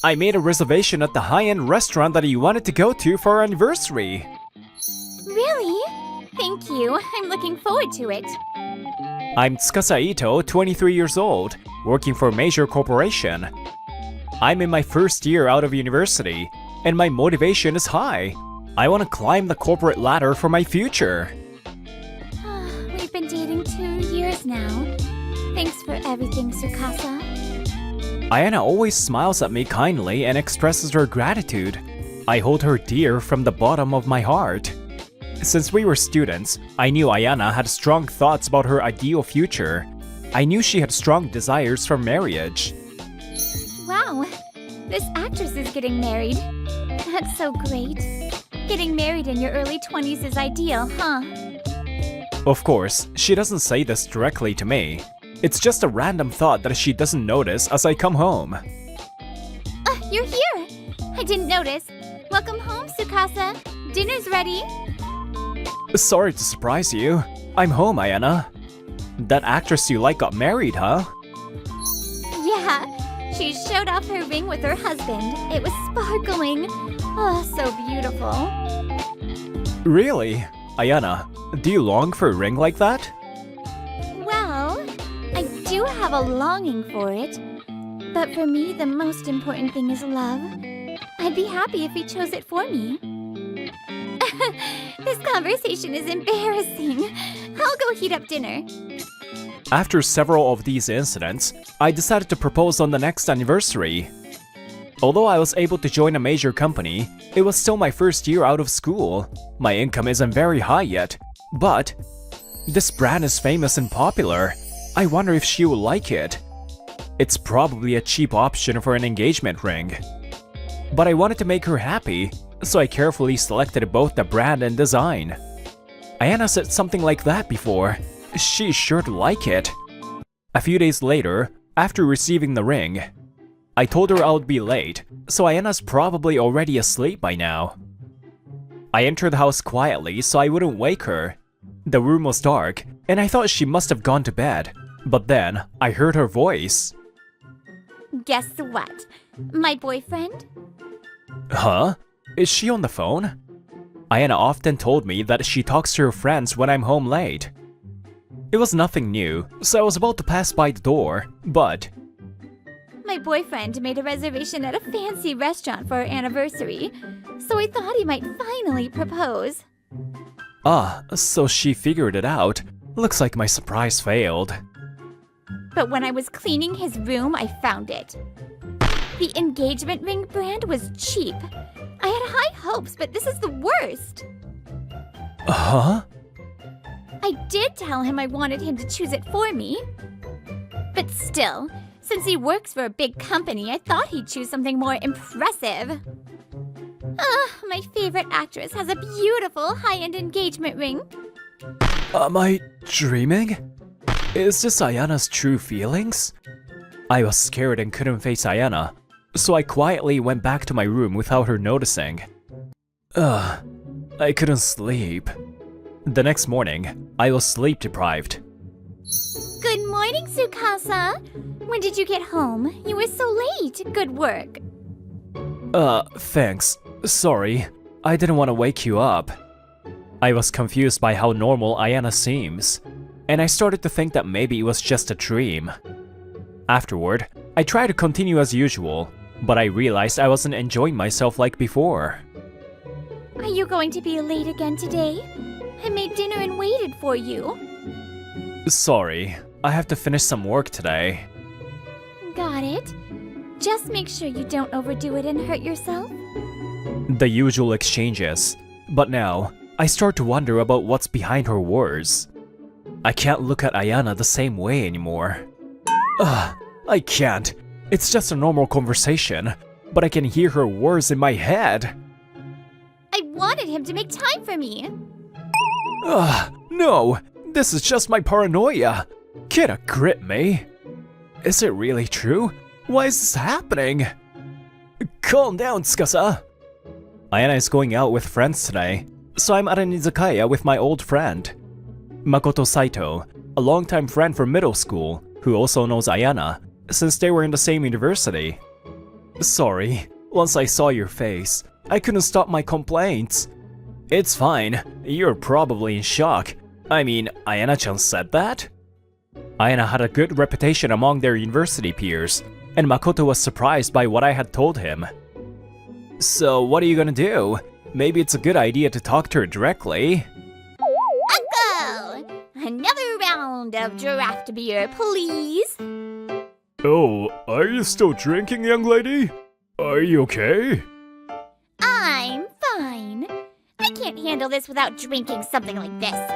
I made a reservation at the high-end restaurant that you wanted to go to for our anniversary. Really? Thank you. I'm looking forward to it. I'm Tsukasa Ito, 23 years old, working for a major corporation. I'm in my first year out of university, and my motivation is high. I want to climb the corporate ladder for my future. We've been dating 2 years now. Thanks for everything, Tsukasa. Ayana always smiles at me kindly and expresses her gratitude. I hold her dear from the bottom of my heart. Since we were students, I knew Ayana had strong thoughts about her ideal future. I knew she had strong desires for marriage. Wow, this actress is getting married. That's so great. Getting married in your early 20s is ideal, huh? Of course, she doesn't say this directly to me. It's just a random thought that she doesn't notice as I come home. You're here! I didn't notice. Welcome home, Tsukasa. Dinner's ready. Sorry to surprise you. I'm home, Ayana. That actress you like got married, huh? Yeah, she showed off her ring with her husband. It was sparkling. Oh, so beautiful. Really? Ayana, do you long for a ring like that? Well, I do have a longing for it. But for me, the most important thing is love. I'd be happy if he chose it for me. This conversation is embarrassing. I'll go heat up dinner. After several of these incidents, I decided to propose on the next anniversary. Although I was able to join a major company, it was still my first year out of school. My income isn't very high yet, but this brand is famous and popular. I wonder if she will like it. It's probably a cheap option for an engagement ring. But I wanted to make her happy, so I carefully selected both the brand and design. Ayana said something like that before. She's sure to like it. A few days later, after receiving the ring, I told her I would be late, so Ayana's probably already asleep by now. I entered the house quietly so I wouldn't wake her. The room was dark, and I thought she must have gone to bed. But then, I heard her voice. Guess what? My boyfriend? Huh? Is she on the phone? Ayana often told me that she talks to her friends when I'm home late. It was nothing new, so I was about to pass by the door, but... My boyfriend made a reservation at a fancy restaurant for our anniversary, so I thought he might finally propose. Ah, so she figured it out. Looks like my surprise failed. But when I was cleaning his room, I found it. The engagement ring brand was cheap. I had high hopes, but this is the worst. Huh? I did tell him I wanted him to choose it for me. But still, since he works for a big company, I thought he'd choose something more impressive. My favorite actress has a beautiful high-end engagement ring. Am I dreaming? Is this Ayana's true feelings? I was scared and couldn't face Ayana, so I quietly went back to my room without her noticing. I couldn't sleep. The next morning, I was sleep deprived. Good morning, Tsukasa. When did you get home? You were so late. Good work. Thanks. Sorry, I didn't want to wake you up. I was confused by how normal Ayana seems, and I started to think that maybe it was just a dream. Afterward, I tried to continue as usual, but I realized I wasn't enjoying myself like before. Are you going to be late again today? I made dinner and waited for you. Sorry, I have to finish some work today. Got it. Just make sure you don't overdo it and hurt yourself. The usual exchanges, but now, I start to wonder about what's behind her words. I can't look at Ayana the same way anymore. I can't. It's just a normal conversation, but I can hear her words in my head. I wanted him to make time for me. No, this is just my paranoia. Get a grip, me. Is it really true? Why is this happening? Calm down, Tsukasa. Ayana is going out with friends today, so I'm at an izakaya with my old friend. Makoto Saito, a longtime friend from middle school, who also knows Ayana, since they were in the same university. Sorry, once I saw your face, I couldn't stop my complaints. It's fine, you're probably in shock. I mean, Ayana-chan said that? Ayana had a good reputation among their university peers, and Makoto was surprised by what I had told him. So what are you gonna do? Maybe it's a good idea to talk to her directly. Uncle! Another round of giraffe beer, please. Oh, are you still drinking, young lady? Are you okay? I'm fine. I can't handle this without drinking something like this.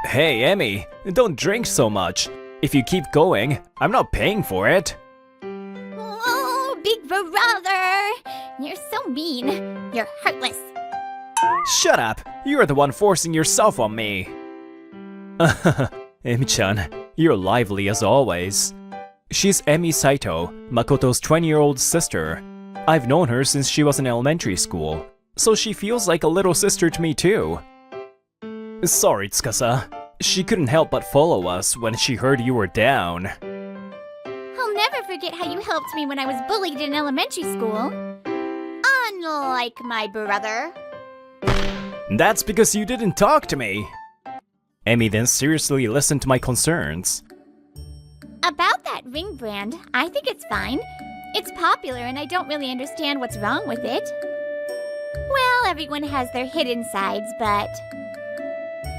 Hey, Emmy, don't drink so much. If you keep going, I'm not paying for it. Oh, big brother! You're so mean. You're heartless. Shut up! You're the one forcing yourself on me. Emi-chan, you're lively as always. She's Emi Saito, Makoto's 20-year-old sister. I've known her since she was in elementary school, so she feels like a little sister to me too. Sorry, Tsukasa. She couldn't help but follow us when she heard you were down. I'll never forget how you helped me when I was bullied in elementary school. Unlike my brother. That's because you didn't talk to me. Emi then seriously listened to my concerns. About that ring brand, I think it's fine. It's popular and I don't really understand what's wrong with it. Well, everyone has their hidden sides, but...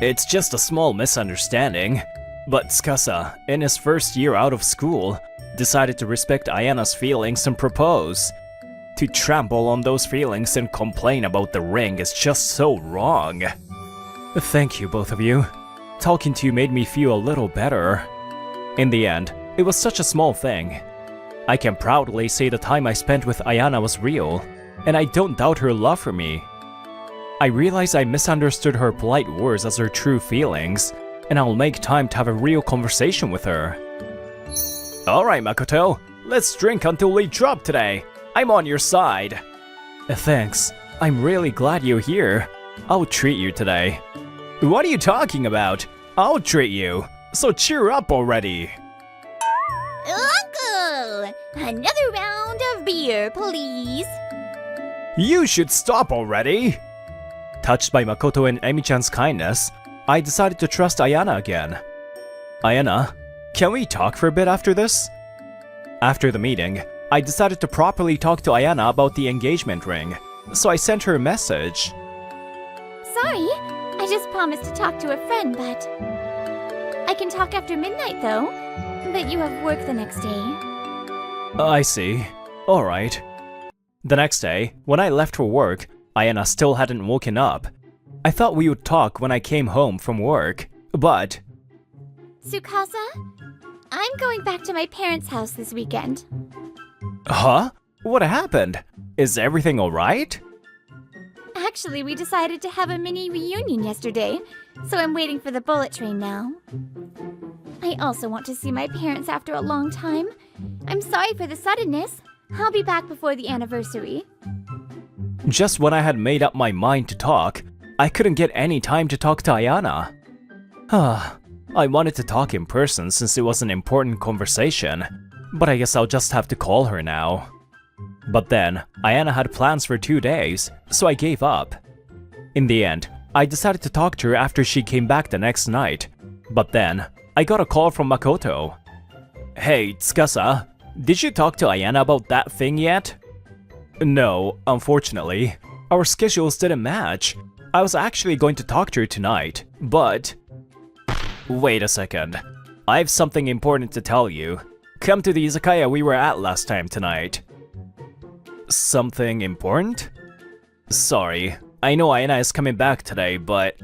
It's just a small misunderstanding. But Tsukasa, in his first year out of school, decided to respect Ayana's feelings and propose. To trample on those feelings and complain about the ring is just so wrong. Thank you, both of you. Talking to you made me feel a little better. In the end, it was such a small thing. I can proudly say the time I spent with Ayana was real, and I don't doubt her love for me. I realize I misunderstood her polite words as her true feelings, and I'll make time to have a real conversation with her. Alright, Makoto, let's drink until we drop today. I'm on your side. Thanks. I'm really glad you're here. I'll treat you today. What are you talking about? I'll treat you. So cheer up already. Uncle! Another round of beer, please. You should stop already. Touched by Makoto and Emi-chan's kindness, I decided to trust Ayana again. Ayana, can we talk for a bit after this? After the meeting, I decided to properly talk to Ayana about the engagement ring, so I sent her a message. Sorry, I just promised to talk to a friend, but... I can talk after midnight, though. But you have work the next day. I see. Alright. The next day, when I left for work, Ayana still hadn't woken up. I thought we would talk when I came home from work, but... Tsukasa? I'm going back to my parents' house this weekend. Huh? What happened? Is everything alright? Actually, we decided to have a mini reunion yesterday, so I'm waiting for the bullet train now. I also want to see my parents after a long time. I'm sorry for the suddenness. I'll be back before the anniversary. Just when I had made up my mind to talk, I couldn't get any time to talk to Ayana. I wanted to talk in person since it was an important conversation, but I guess I'll just have to call her now. But then, Ayana had plans for 2 days, so I gave up. In the end, I decided to talk to her after she came back the next night. But then, I got a call from Makoto. Hey, Tsukasa, did you talk to Ayana about that thing yet? No, unfortunately. Our schedules didn't match. I was actually going to talk to her tonight, but... Wait a second. I have something important to tell you. Come to the izakaya we were at last time tonight. Something important? Sorry, I know Ayana is coming back today, but...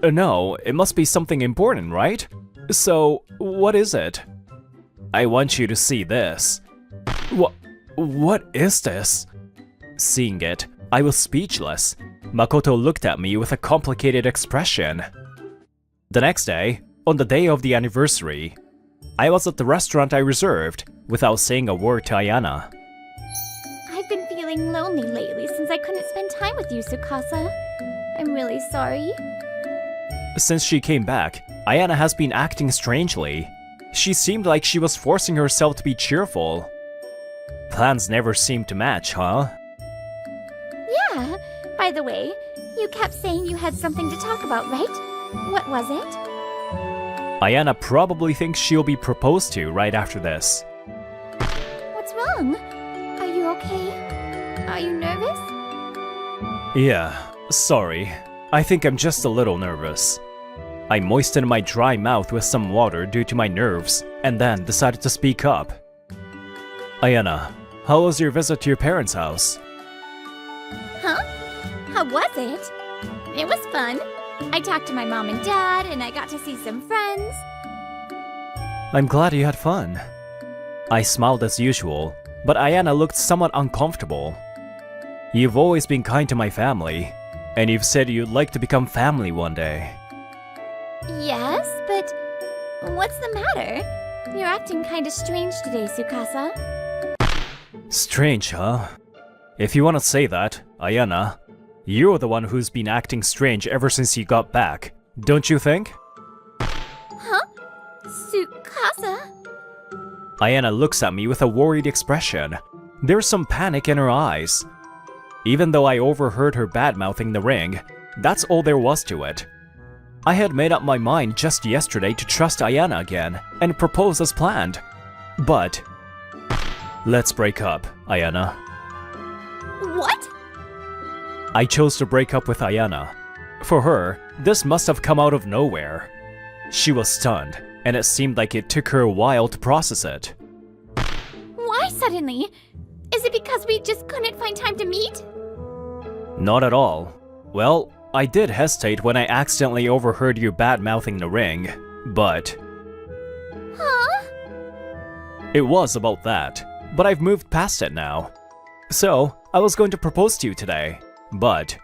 No, it must be something important, right? So, what is it? I want you to see this. What is this? Seeing it, I was speechless. Makoto looked at me with a complicated expression. The next day, on the day of the anniversary, I was at the restaurant I reserved without saying a word to Ayana. I've been feeling lonely lately since I couldn't spend time with you, Tsukasa. I'm really sorry. Since she came back, Ayana has been acting strangely. She seemed like she was forcing herself to be cheerful. plans never seem to match, huh? Yeah. By the way, you kept saying you had something to talk about, right? What was it? Ayana probably thinks she'll be proposed to right after this. What's wrong? Are you okay? Are you nervous? Yeah, sorry. I think I'm just a little nervous. I moistened my dry mouth with some water due to my nerves, and then decided to speak up. Ayana, how was your visit to your parents' house? Huh? How was it? It was fun. I talked to my mom and dad, and I got to see some friends. I'm glad you had fun. I smiled as usual, but Ayana looked somewhat uncomfortable. You've always been kind to my family, and you've said you'd like to become family one day. Yes, but what's the matter? You're acting kinda strange today, Tsukasa. Strange, huh? If you want to say that, Ayana, you're the one who's been acting strange ever since you got back, don't you think? Huh? Tsukasa? Ayana looks at me with a worried expression. There's some panic in her eyes. Even though I overheard her bad-mouthing the ring, that's all there was to it. I had made up my mind just yesterday to trust Ayana again and propose as planned. But let's break up, Ayana. What? I chose to break up with Ayana. For her, this must have come out of nowhere. She was stunned, and it seemed like it took her a while to process it. Why suddenly? Is it because we just couldn't find time to meet? Not at all. Well, I did hesitate when I accidentally overheard you bad-mouthing the ring, but Huh? it was about that. But I've moved past it now. So, I was going to propose to you today, but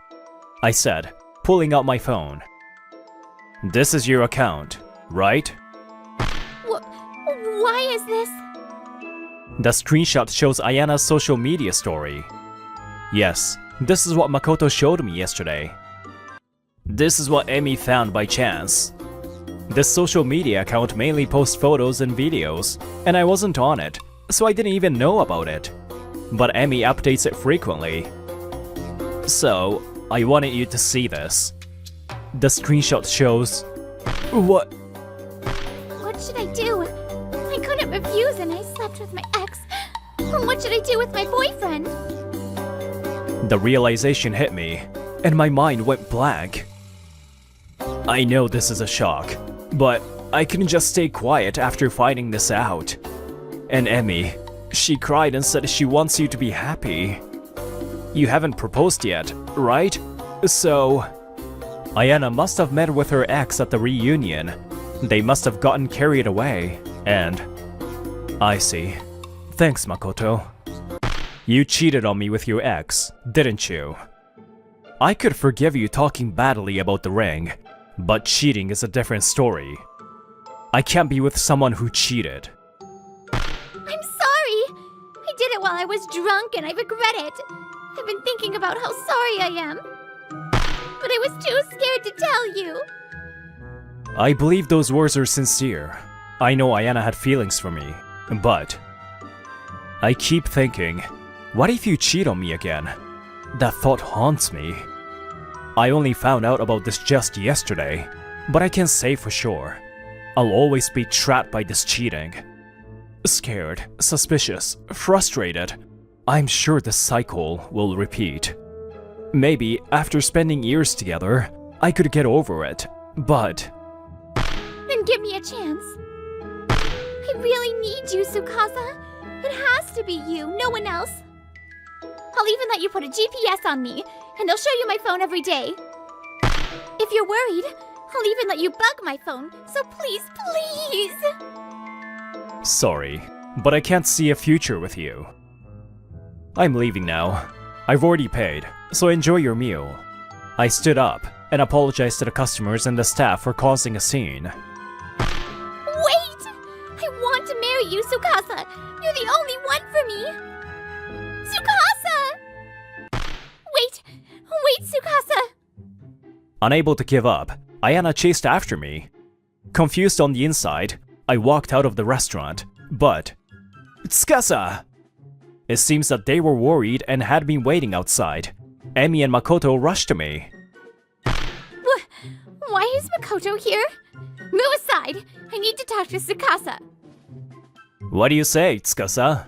I said, pulling out my phone. This is your account, right? Why is this? The screenshot shows Ayana's social media story. Yes, this is what Makoto showed me yesterday. This is what Emi found by chance. This social media account mainly posts photos and videos, and I wasn't on it, so I didn't even know about it. But Emi updates it frequently. So, I wanted you to see this. The screenshot shows... What? What should I do? I couldn't refuse and I slept with my ex. What should I do with my boyfriend? The realization hit me, and my mind went blank. I know this is a shock, but I couldn't just stay quiet after finding this out. And Emi, she cried and said she wants you to be happy. You haven't proposed yet, right? So... Ayana must have met with her ex at the reunion. They must have gotten carried away, and... I see. Thanks, Makoto. You cheated on me with your ex, didn't you? I could forgive you talking badly about the ring, but cheating is a different story. I can't be with someone who cheated. I'm sorry! I did it while I was drunk and I regret it. I've been thinking about how sorry I am. But I was too scared to tell you. I believe those words are sincere. I know Ayana had feelings for me, but... I keep thinking, what if you cheat on me again? That thought haunts me. I only found out about this just yesterday, but I can't say for sure. I'll always be trapped by this cheating. Scared, suspicious, frustrated. I'm sure the cycle will repeat. Maybe after spending years together, I could get over it, but... Then give me a chance. I really need you, Tsukasa. It has to be you, no one else. I'll even let you put a GPS on me, and I'll show you my phone every day. If you're worried, I'll even let you bug my phone, so please, please! Sorry, but I can't see a future with you. I'm leaving now. I've already paid, so enjoy your meal. I stood up and apologized to the customers and the staff for causing a scene. Wait! I want to marry you, Tsukasa! You're the only one for me! Tsukasa! Wait, Tsukasa! Unable to give up, Ayana chased after me. Confused on the inside, I walked out of the restaurant, but... Tsukasa! It seems that they were worried and had been waiting outside. Emi and Makoto rushed to me. Why is Makoto here? Move aside! I need to talk to Tsukasa. What do you say, Tsukasa?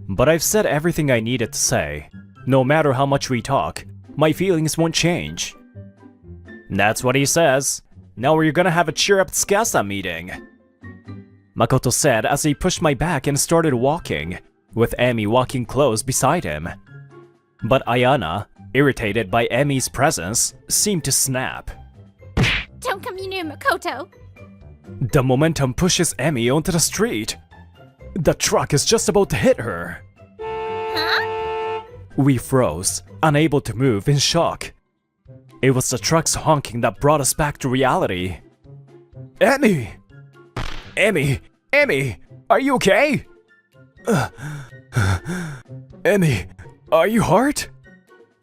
But I've said everything I needed to say. No matter how much we talk, my feelings won't change. That's what he says. Now we're gonna have a cheer up Tsukasa meeting. Makoto said as he pushed my back and started walking, with Emi walking close beside him. But Ayana, irritated by Emi's presence, seemed to snap. Don't come near Makoto. The momentum pushes Emi onto the street. The truck is just about to hit her. Huh? We froze, unable to move in shock. It was the truck's honking that brought us back to reality. Emi! Emi! Emi! Are you okay? Emi, are you hurt?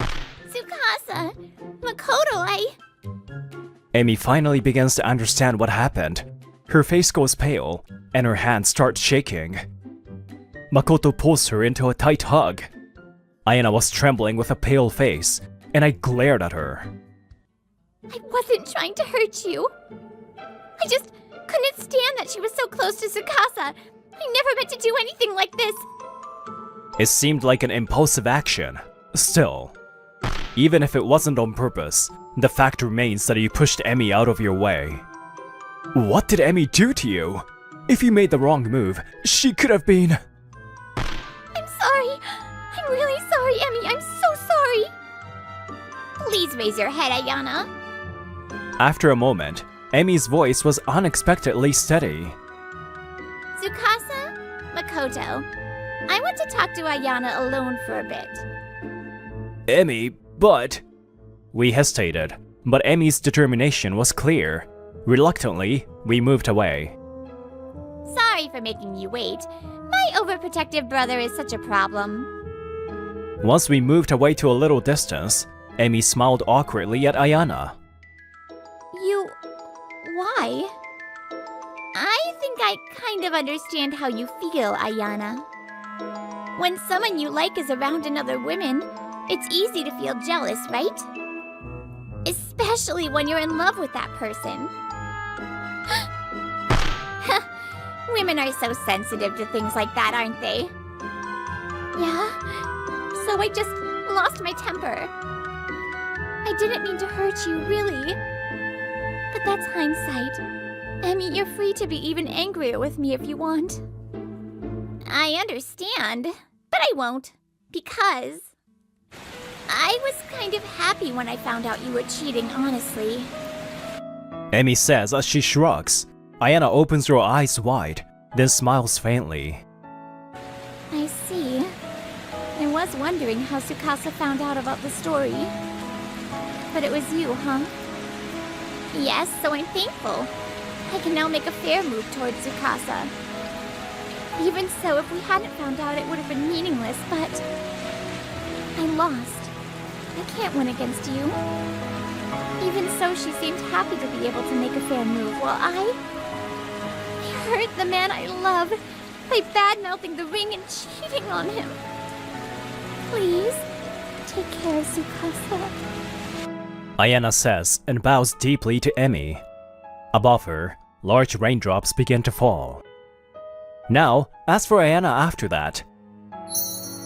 Tsukasa! Makoto, Emi finally begins to understand what happened. Her face goes pale, and her hands start shaking. Makoto pulls her into a tight hug. Ayana was trembling with a pale face, and I glared at her. I wasn't trying to hurt you. I just couldn't stand that she was so close to Tsukasa. I never meant to do anything like this. It seemed like an impulsive action. Still, even if it wasn't on purpose, the fact remains that you pushed Emi out of your way. What did Emi do to you? If you made the wrong move, she could have been... I'm sorry. I'm really sorry, Emi. I'm so sorry. Please raise your head, Ayana. After a moment, Emi's voice was unexpectedly steady. Tsukasa, Makoto, I want to talk to Ayana alone for a bit. Emi, but... We hesitated, but Emi's determination was clear. Reluctantly, we moved away. Sorry for making you wait. My overprotective brother is such a problem. Once we moved away to a little distance, Emi smiled awkwardly at Ayana. Why? I think I kind of understand how you feel, Ayana. When someone you like is around another woman, it's easy to feel jealous, right? Especially when you're in love with that person. Women are so sensitive to things like that, aren't they? Yeah, so I just lost my temper. I didn't mean to hurt you, really. But that's hindsight. Emi, you're free to be even angrier with me if you want. I understand, but I won't. Because I was kind of happy when I found out you were cheating, honestly. Emi says as she shrugs. Ayana opens her eyes wide, then smiles faintly. I see. I was wondering how Tsukasa found out about the story. But it was you, huh? Yes, so I'm thankful. I can now make a fair move towards Tsukasa. Even so, if we hadn't found out, it would have been meaningless, but I lost. I can't win against you. Even so, she seemed happy to be able to make a fair move, while I hurt the man I love by bad-mouthing the ring and cheating on him. Please, take care of Tsukasa. Ayana says and bows deeply to Emi. Above her, large raindrops begin to fall. Now, as for Ayana after that.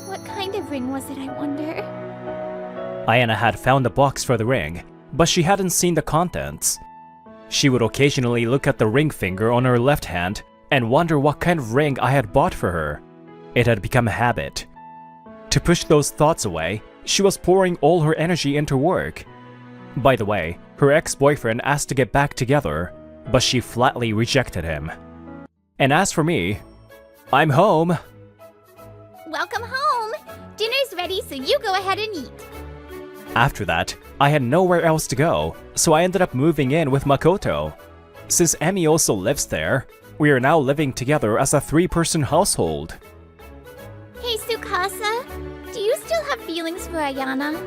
What kind of ring was it, I wonder? Ayana had found the box for the ring, but she hadn't seen the contents. She would occasionally look at the ring finger on her left hand and wonder what kind of ring I had bought for her. It had become a habit. To push those thoughts away, she was pouring all her energy into work. By the way, her ex-boyfriend asked to get back together, but she flatly rejected him. And as for me, I'm home. Welcome home! Dinner's ready, so you go ahead and eat. After that, I had nowhere else to go, so I ended up moving in with Makoto. Since Emi also lives there, we are now living together as a 3-person household. Hey, Tsukasa, do you still have feelings for Ayana?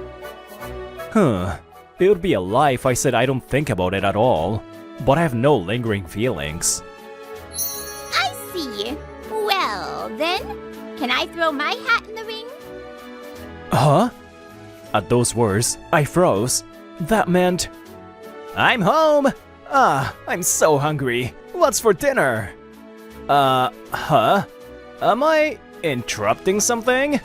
It would be a lie if I said I don't think about it at all, but I have no lingering feelings. I see. Well, then, Can I throw my hat in the ring? Huh? At those words, I froze. That meant... I'm home! I'm so hungry. What's for dinner? Huh? Am I interrupting something?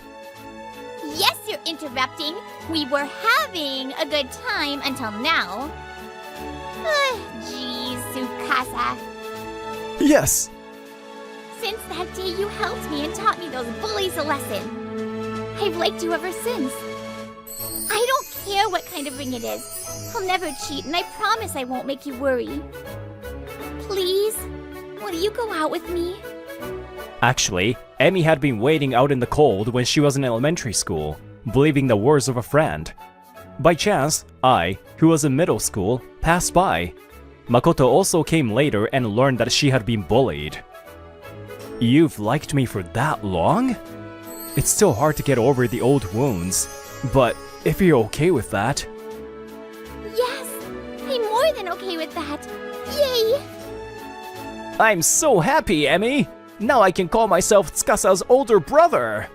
Yes, you're interrupting. We were having a good time until now. Geez, Tsukasa. Yes. Since that day you helped me and taught me those bullies a lesson. I've liked you ever since. I don't care what kind of ring it is. I'll never cheat, and I promise I won't make you worry. Please, will you go out with me? Actually, Emmy had been waiting out in the cold when she was in elementary school, believing the words of a friend. By chance, I, who was in middle school, passed by. Makoto also came later and learned that she had been bullied. You've liked me for that long? It's still hard to get over the old wounds, but if you're okay with that... Yes, I'm more than okay with that. Yay! I'm so happy, Emmy! Now I can call myself Tsukasa's older brother!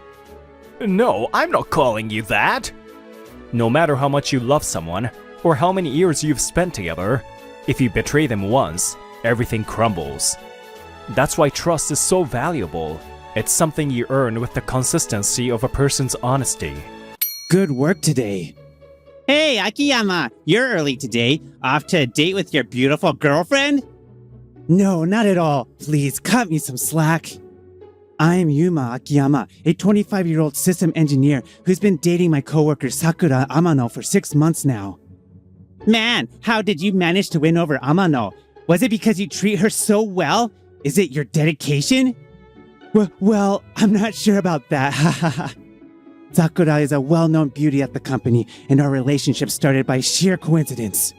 No, I'm not calling you that! No matter how much you love someone, or how many years you've spent together, if you betray them once, everything crumbles. That's why trust is so valuable. It's something you earn with the consistency of a person's honesty. Good work today. Hey, Akiyama, you're early today. Off to a date with your beautiful girlfriend? No, not at all. Please, cut me some slack. I'm Yuma Akiyama, a 25-year-old system engineer who's been dating my coworker Sakura Amano for 6 months now. Man, how did you manage to win over Amano? Was it because you treat her so well? Is it your dedication? Well, I'm not sure about that. Sakura is a well-known beauty at the company, and our relationship started by sheer coincidence.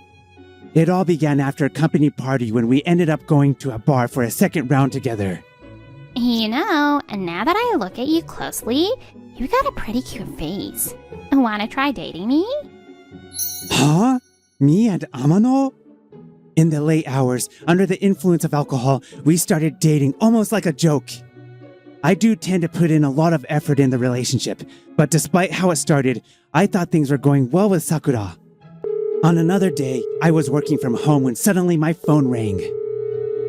It all began after a company party when we ended up going to a bar for a second round together. You know, and now that I look at you closely, you got a pretty cute face. Wanna try dating me? Huh? Me and Amano? In the late hours, under the influence of alcohol, we started dating almost like a joke. I do tend to put in a lot of effort in the relationship, but despite how it started, I thought things were going well with Sakura. On another day, I was working from home when suddenly my phone rang.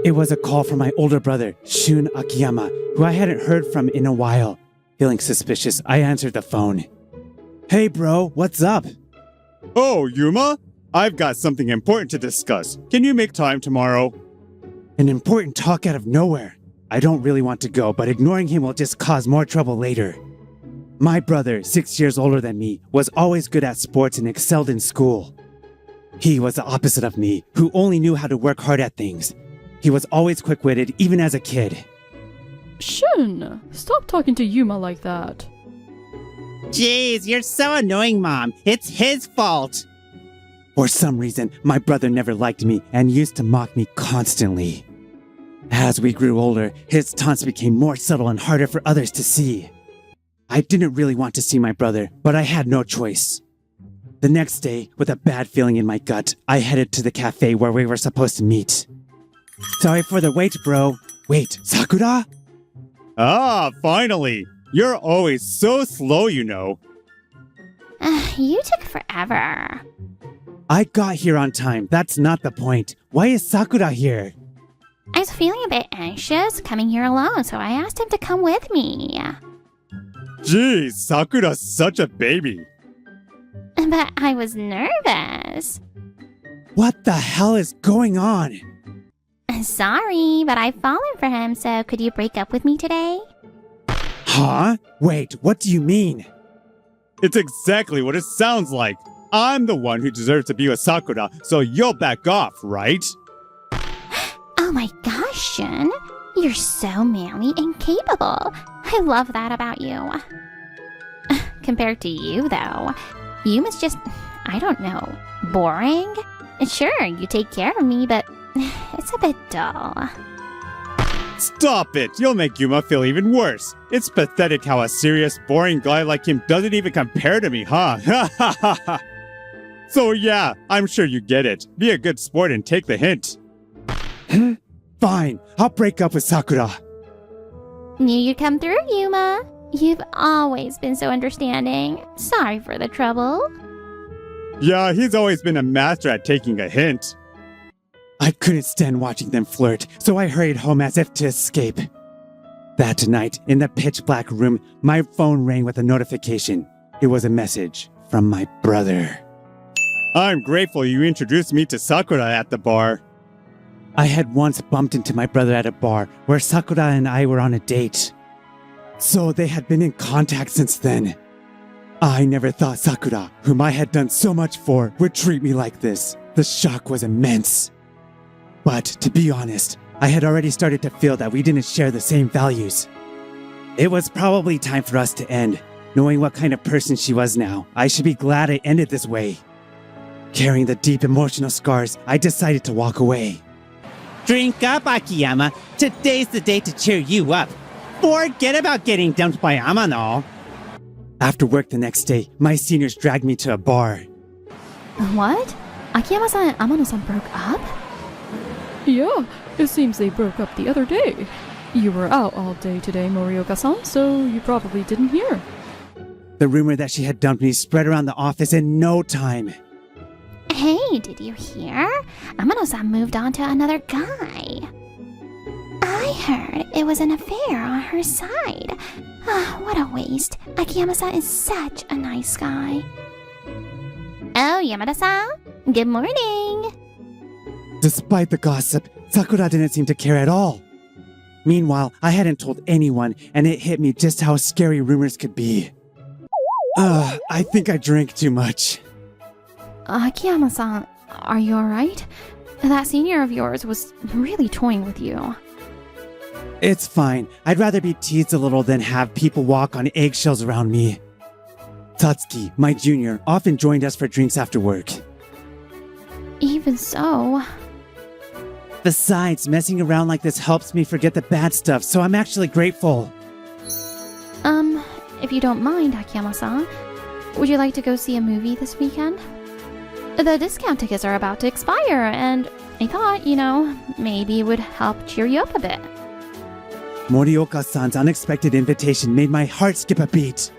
It was a call from my older brother, Shun Akiyama, who I hadn't heard from in a while. Feeling suspicious, I answered the phone. Hey bro, what's up? Oh, Yuma? I've got something important to discuss. Can you make time tomorrow? An important talk out of nowhere. I don't really want to go, but ignoring him will just cause more trouble later. My brother, 6 years older than me, was always good at sports and excelled in school. He was the opposite of me, who only knew how to work hard at things. He was always quick-witted, even as a kid. Shun, stop talking to Yuma like that. Jeez, you're so annoying, Mom. It's his fault. For some reason, my brother never liked me and used to mock me constantly. As we grew older, his taunts became more subtle and harder for others to see. I didn't really want to see my brother, but I had no choice. The next day, with a bad feeling in my gut, I headed to the cafe where we were supposed to meet. Sorry for the wait, bro. Wait, Sakura? Ah, finally! You're always so slow, you know. You took forever. I got here on time. That's not the point. Why is Sakura here? I was feeling a bit anxious coming here alone, so I asked him to come with me. Geez, Sakura's such a baby. But I was nervous. What the hell is going on? Sorry, but I've fallen for him, so could you break up with me today? Huh? Wait, what do you mean? It's exactly what it sounds like. I'm the one who deserves to be with Sakura, so you'll back off, right? Oh my gosh, Shun. You're so manly and capable. I love that about you. Compared to you, though, you must just, I don't know, boring? Sure, you take care of me, but it's a bit dull. Stop it! You'll make Yuma feel even worse. It's pathetic how a serious, boring guy like him doesn't even compare to me, huh? So yeah, I'm sure you get it. Be a good sport and take the hint. Fine, I'll break up with Sakura. Knew you'd come through, Yuma. You've always been so understanding. Sorry for the trouble. Yeah, he's always been a master at taking a hint. I couldn't stand watching them flirt, so I hurried home as if to escape. That night, in the pitch black room, my phone rang with a notification. It was a message from my brother. I'm grateful you introduced me to Sakura at the bar. I had once bumped into my brother at a bar where Sakura and I were on a date. So they had been in contact since then. I never thought Sakura, whom I had done so much for, would treat me like this. The shock was immense. But to be honest, I had already started to feel that we didn't share the same values. It was probably time for us to end. Knowing what kind of person she was now, I should be glad it ended this way. Carrying the deep emotional scars, I decided to walk away. Drink up, Akiyama. Today's the day to cheer you up. Forget about getting dumped by Amano. After work the next day, my seniors dragged me to a bar. What? Akiyama-san and Amano-san broke up? Yeah, it seems they broke up the other day. You were out all day today, Morioka-san, so you probably didn't hear. The rumor that she had dumped me spread around the office in no time. Hey, did you hear? Amano-san moved on to another guy. I heard it was an affair on her side. Ah, what a waste. Akiyama-san is such a nice guy. Oh, Yamada-san. Good morning. Despite the gossip, Sakura didn't seem to care at all. Meanwhile, I hadn't told anyone, and it hit me just how scary rumors could be. I think I drank too much. Akiyama-san, are you alright? That senior of yours was really toying with you. It's fine. I'd rather be teased a little than have people walk on eggshells around me. Tatsuki, my junior, often joined us for drinks after work. Even so... Besides, messing around like this helps me forget the bad stuff, so I'm actually grateful. If you don't mind, Akiyama-san, would you like to go see a movie this weekend? The discount tickets are about to expire, and I thought, maybe it would help cheer you up a bit. Morioka-san's unexpected invitation made my heart skip a beat.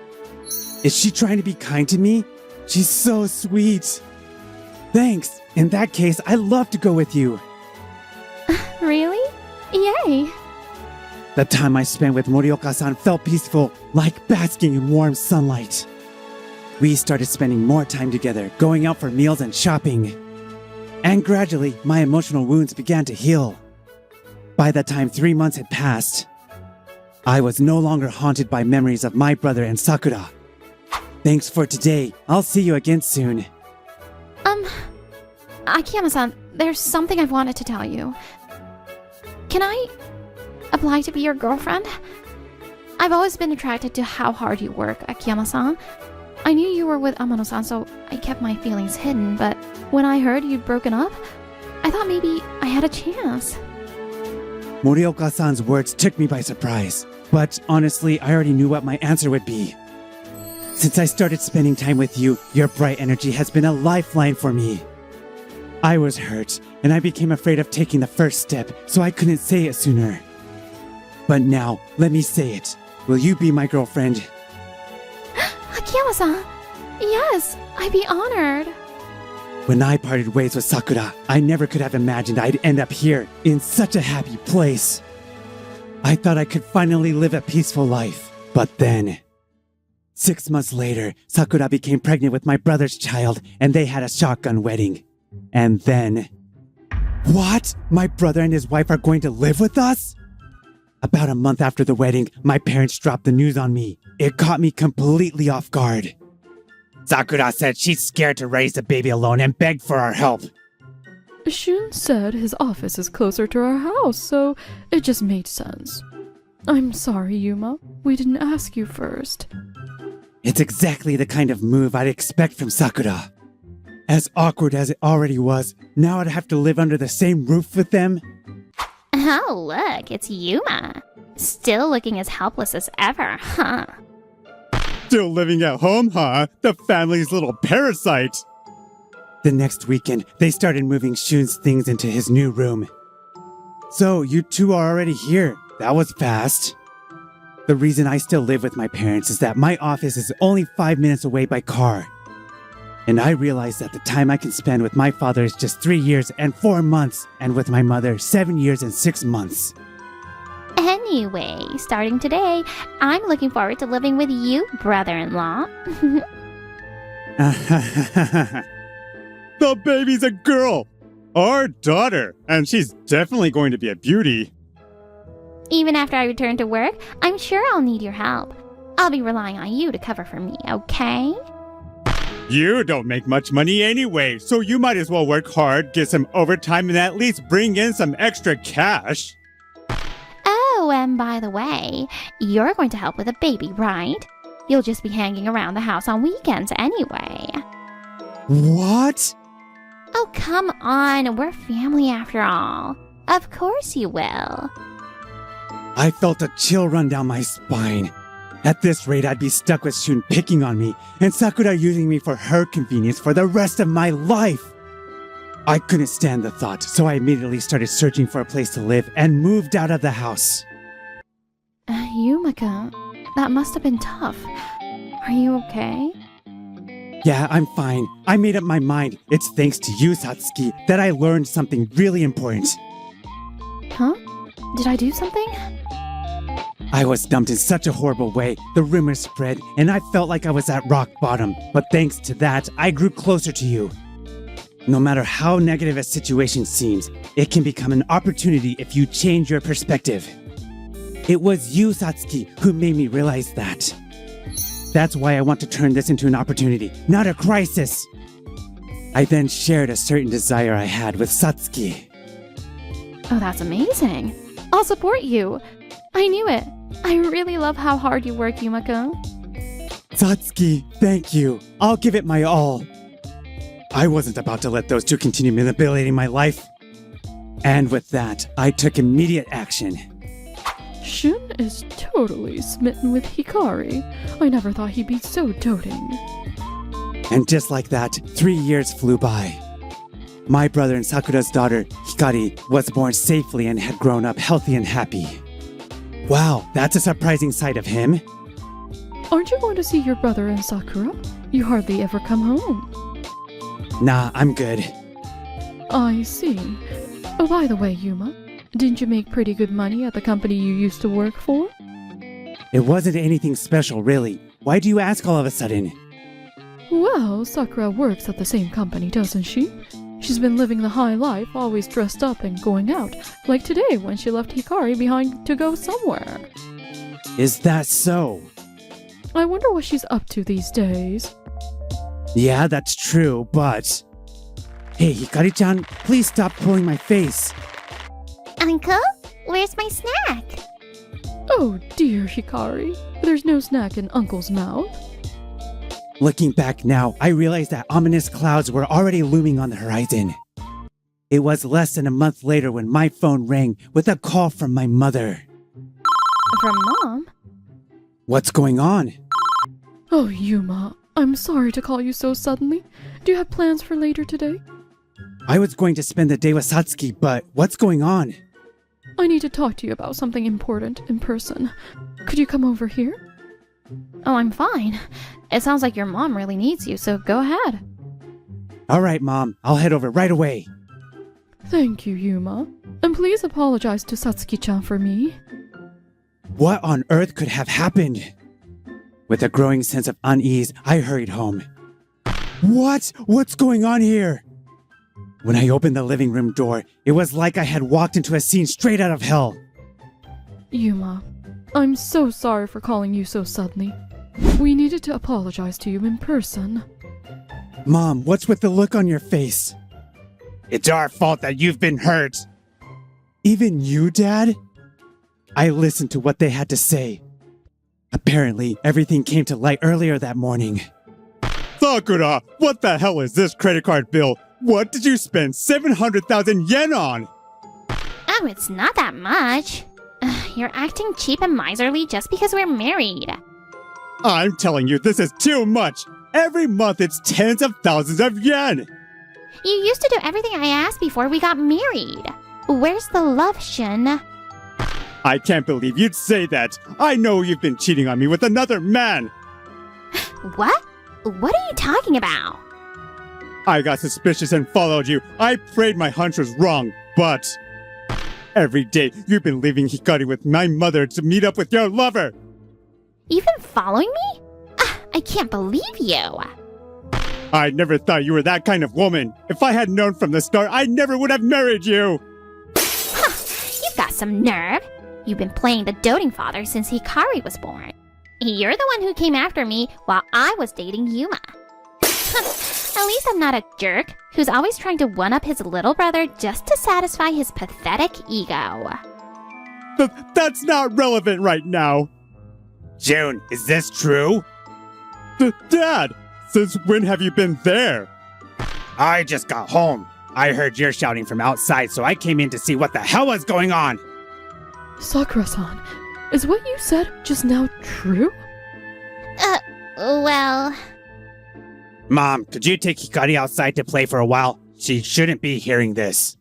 Is she trying to be kind to me? She's so sweet. Thanks. In that case, I'd love to go with you. Really? Yay! The time I spent with Morioka-san felt peaceful, like basking in warm sunlight. We started spending more time together, going out for meals and shopping. And gradually, my emotional wounds began to heal. By the time 3 months had passed, I was no longer haunted by memories of my brother and Sakura. Thanks for today. I'll see you again soon. Akiyama-san, there's something I've wanted to tell you. Can I apply to be your girlfriend? I've always been attracted to how hard you work, Akiyama-san. I knew you were with Amano-san, so I kept my feelings hidden, but when I heard you'd broken up, I thought maybe I had a chance. Morioka-san's words took me by surprise, but honestly, I already knew what my answer would be. Since I started spending time with you, your bright energy has been a lifeline for me. I was hurt, and I became afraid of taking the first step, so I couldn't say it sooner. But now, let me say it. Will you be my girlfriend? Akiyama-san, yes, I'd be honored. When I parted ways with Sakura, I never could have imagined I'd end up here, in such a happy place. I thought I could finally live a peaceful life, but then... 6 months later, Sakura became pregnant with my brother's child, and they had a shotgun wedding. And then... What? My brother and his wife are going to live with us? About a month after the wedding, my parents dropped the news on me. It caught me completely off guard. Sakura said she's scared to raise the baby alone and begged for our help. Shun said his office is closer to our house, so it just made sense. I'm sorry, Yuma. We didn't ask you first. It's exactly the kind of move I'd expect from Sakura. As awkward as it already was, now I'd have to live under the same roof with them. Oh, look, it's Yuma. Still looking as helpless as ever, huh? Still living at home, huh? The family's little parasite. The next weekend, they started moving Shun's things into his new room. So, you two are already here. That was fast. The reason I still live with my parents is that my office is only 5 minutes away by car. And I realize that the time I can spend with my father is just 3 years and 4 months, and with my mother, 7 years and 6 months. Anyway, starting today, I'm looking forward to living with you, brother-in-law. The baby's a girl! Our daughter! And she's definitely going to be a beauty. Even after I return to work, I'm sure I'll need your help. I'll be relying on you to cover for me, okay? You don't make much money anyway, so you might as well work hard, get some overtime, and at least bring in some extra cash. Oh, and by the way, you're going to help with the baby, right? You'll just be hanging around the house on weekends anyway. What? Oh, come on. We're family after all. Of course you will. I felt a chill run down my spine. At this rate, I'd be stuck with Shun picking on me and Sakura using me for her convenience for the rest of my life. I couldn't stand the thought, so I immediately started searching for a place to live and moved out of the house. Yumaka, that must have been tough. Are you okay? Yeah, I'm fine. I made up my mind. It's thanks to you, Satsuki, that I learned something really important. Huh? Did I do something? I was dumped in such a horrible way. The rumors spread, and I felt like I was at rock bottom. But thanks to that, I grew closer to you. No matter how negative a situation seems, it can become an opportunity if you change your perspective. It was you, Satsuki, who made me realize that. That's why I want to turn this into an opportunity, not a crisis. I then shared a certain desire I had with Satsuki. Oh, that's amazing. I'll support you. I knew it. I really love how hard you work, Yumako. Satsuki, thank you. I'll give it my all. I wasn't about to let those two continue manipulating my life. And with that, I took immediate action. Shun is totally smitten with Hikari. I never thought he'd be so doting. And just like that, 3 years flew by. My brother and Sakura's daughter, Hikari, was born safely and had grown up healthy and happy. Wow, that's a surprising sight of him. Aren't you going to see your brother and Sakura? You hardly ever come home. Nah, I'm good. I see. Oh, by the way, Yuma, didn't you make pretty good money at the company you used to work for? It wasn't anything special, really. Why do you ask all of a sudden? Well, Sakura works at the same company, doesn't she? She's been living the high life, always dressed up and going out, like today when she left Hikari behind to go somewhere. Is that so? I wonder what she's up to these days. Yeah, that's true, but... Hey, Hikari-chan, please stop pulling my face. Uncle, where's my snack? Oh dear, Hikari. There's no snack in Uncle's mouth. Looking back now, I realized that ominous clouds were already looming on the horizon. It was less than a month later when my phone rang with a call from my mother. From Mom? What's going on? Oh, Yuma, I'm sorry to call you so suddenly. Do you have plans for later today? I was going to spend the day with Satsuki, but what's going on? I need to talk to you about something important in person. Could you come over here? Oh, I'm fine. It sounds like your mom really needs you, so go ahead. All right, Mom. I'll head over right away. Thank you, Yuma. And please apologize to Satsuki-chan for me. What on earth could have happened? With a growing sense of unease, I hurried home. What? What's going on here? When I opened the living room door, it was like I had walked into a scene straight out of hell. Yuma, I'm so sorry for calling you so suddenly. We needed to apologize to you in person. Mom, what's with the look on your face? It's our fault that you've been hurt. Even you, Dad? I listened to what they had to say. Apparently, everything came to light earlier that morning. Sakura, what the hell is this credit card bill? What did you spend 700,000 yen on? Oh, it's not that much. You're acting cheap and miserly just because we're married. I'm telling you, this is too much. Every month it's tens of thousands of yen. You used to do everything I asked before we got married. Where's the love, Shun? I can't believe you'd say that. I know you've been cheating on me with another man. What? What are you talking about? I got suspicious and followed you. I prayed my hunch was wrong, but every day you've been leaving Hikari with my mother to meet up with your lover. You've been following me? I can't believe you. I never thought you were that kind of woman. If I had known from the start, I never would have married you. You've got some nerve. You've been playing the doting father since Hikari was born. You're the one who came after me while I was dating Yuma. At least I'm not a jerk who's always trying to one-up his little brother just to satisfy his pathetic ego. That's not relevant right now. June, is this true? Dad, since when have you been there? I just got home. I heard you're shouting from outside, so I came in to see what the hell was going on. Sakura-san, is what you said just now true? Well... Mom, could you take Hikari outside to play for a while? She shouldn't be hearing this.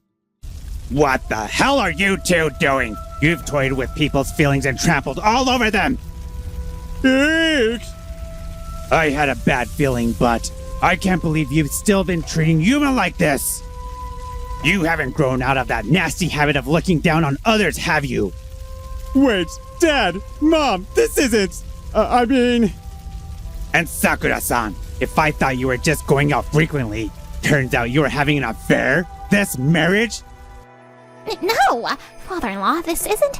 What the hell are you two doing? You've toyed with people's feelings and trampled all over them. Eek! I had a bad feeling, but I can't believe you've still been treating Yuma like this. You haven't grown out of that nasty habit of looking down on others, have you? Wait, Dad, Mom, this isn't... I mean... And Sakura-san, if I thought you were just going out frequently, turns out you were having an affair? This marriage? No! Father-in-law, this isn't...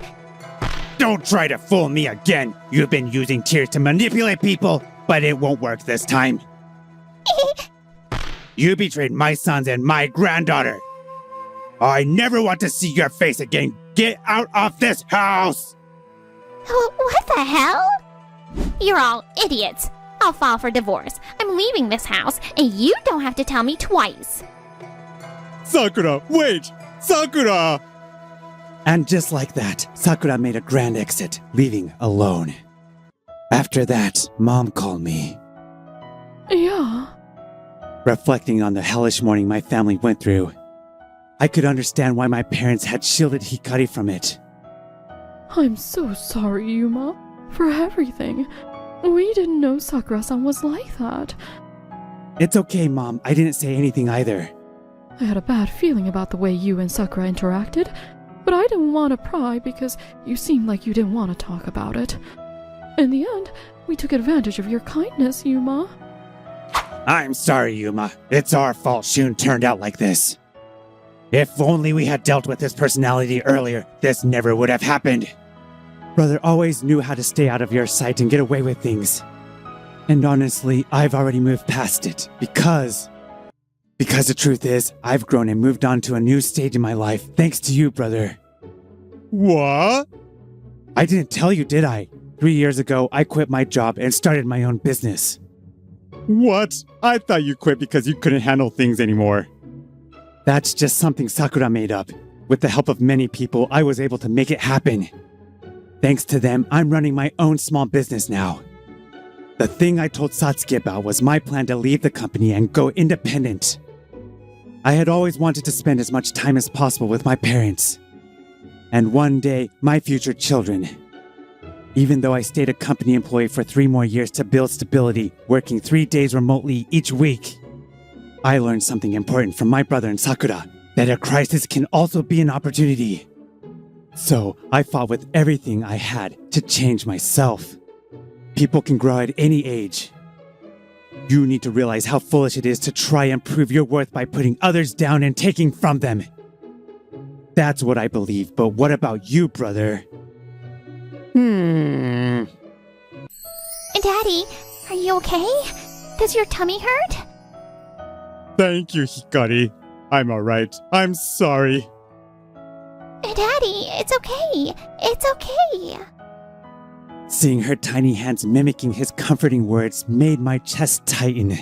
Don't try to fool me again. You've been using tears to manipulate people, but it won't work this time. You betrayed my sons and my granddaughter. I never want to see your face again. Get out of this house! What the hell? You're all idiots. I'll file for divorce. I'm leaving this house, and you don't have to tell me twice. Sakura, wait! Sakura! And just like that, Sakura made a grand exit, leaving alone. After that, Mom called me. Yeah. Reflecting on the hellish morning my family went through, I could understand why my parents had shielded Hikari from it. I'm so sorry, Yuma, for everything. We didn't know Sakura-san was like that. It's okay, Mom. I didn't say anything either. I had a bad feeling about the way you and Sakura interacted, but I didn't want to pry because you seemed like you didn't want to talk about it. In the end, we took advantage of your kindness, Yuma. I'm sorry, Yuma. It's our fault Shun turned out like this. If only we had dealt with his personality earlier, this never would have happened. Brother always knew how to stay out of your sight and get away with things. And honestly, I've already moved past it because the truth is, I've grown and moved on to a new stage in my life thanks to you, brother. What? I didn't tell you, did I? 3 years ago, I quit my job and started my own business. What? I thought you quit because you couldn't handle things anymore. That's just something Sakura made up. With the help of many people, I was able to make it happen. Thanks to them, I'm running my own small business now. The thing I told Satsuki about was my plan to leave the company and go independent. I had always wanted to spend as much time as possible with my parents. And one day, my future children. Even though I stayed a company employee for 3 more years to build stability, working 3 days remotely each week, I learned something important from my brother and Sakura, that a crisis can also be an opportunity. So I fought with everything I had to change myself. People can grow at any age. You need to realize how foolish it is to try and prove your worth by putting others down and taking from them. That's what I believe, but what about you, brother? Daddy, are you okay? Does your tummy hurt? Thank you, Hikari. I'm alright. I'm sorry. Daddy, it's okay. It's okay. Seeing her tiny hands mimicking his comforting words made my chest tighten.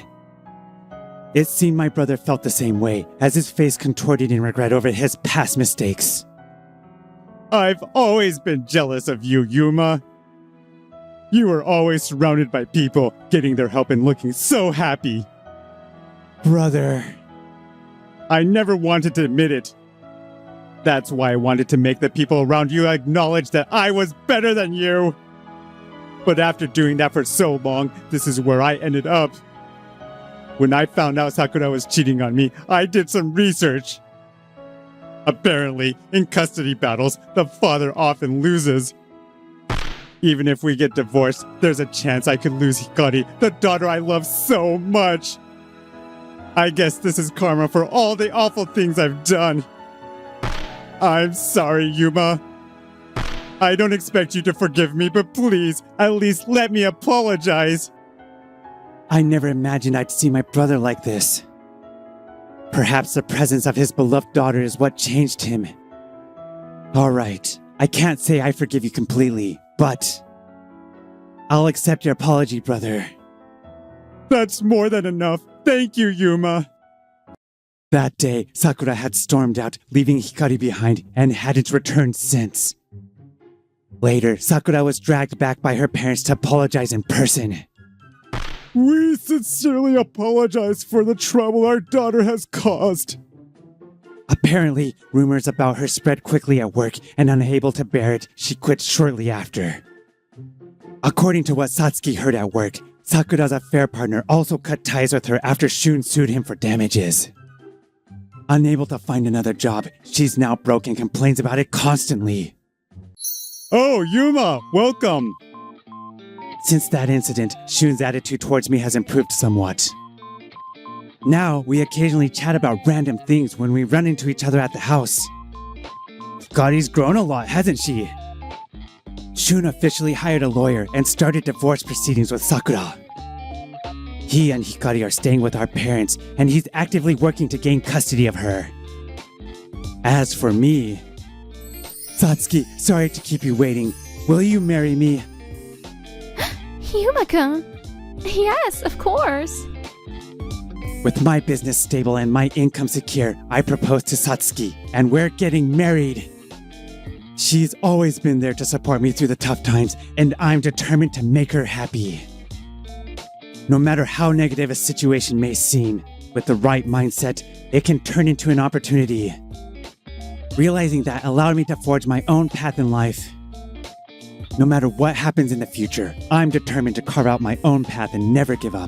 It seemed my brother felt the same way, as his face contorted in regret over his past mistakes. I've always been jealous of you, Yuma. You were always surrounded by people, getting their help and looking so happy. Brother. I never wanted to admit it. That's why I wanted to make the people around you acknowledge that I was better than you. But after doing that for so long, this is where I ended up. When I found out Sakura was cheating on me, I did some research. Apparently, in custody battles, the father often loses. Even if we get divorced, there's a chance I could lose Hikari, the daughter I love so much. I guess this is karma for all the awful things I've done. I'm sorry, Yuma. I don't expect you to forgive me, but please, at least let me apologize. I never imagined I'd see my brother like this. Perhaps the presence of his beloved daughter is what changed him. All right, I can't say I forgive you completely, but I'll accept your apology, brother. That's more than enough. Thank you, Yuma. That day, Sakura had stormed out, leaving Hikari behind, and hadn't returned since. Later, Sakura was dragged back by her parents to apologize in person. We sincerely apologize for the trouble our daughter has caused. Apparently, rumors about her spread quickly at work, and unable to bear it, she quit shortly after. According to what Satsuki heard at work, Sakura's affair partner also cut ties with her after Shun sued him for damages. Unable to find another job, she's now broke and complains about it constantly. Oh, Yuma, welcome. Since that incident, Shun's attitude towards me has improved somewhat. Now, we occasionally chat about random things when we run into each other at the house. Hikari's grown a lot, hasn't she? Shun officially hired a lawyer and started divorce proceedings with Sakura. He and Hikari are staying with our parents, and he's actively working to gain custody of her. As for me... Satsuki, sorry to keep you waiting. Will you marry me? Yuma-kun. Yes, of course. With my business stable and my income secure, I propose to Satsuki, and we're getting married. She's always been there to support me through the tough times, and I'm determined to make her happy. No matter how negative a situation may seem, with the right mindset, it can turn into an opportunity. Realizing that allowed me to forge my own path in life. No matter what happens in the future, I'm determined to carve out my own path and never give up.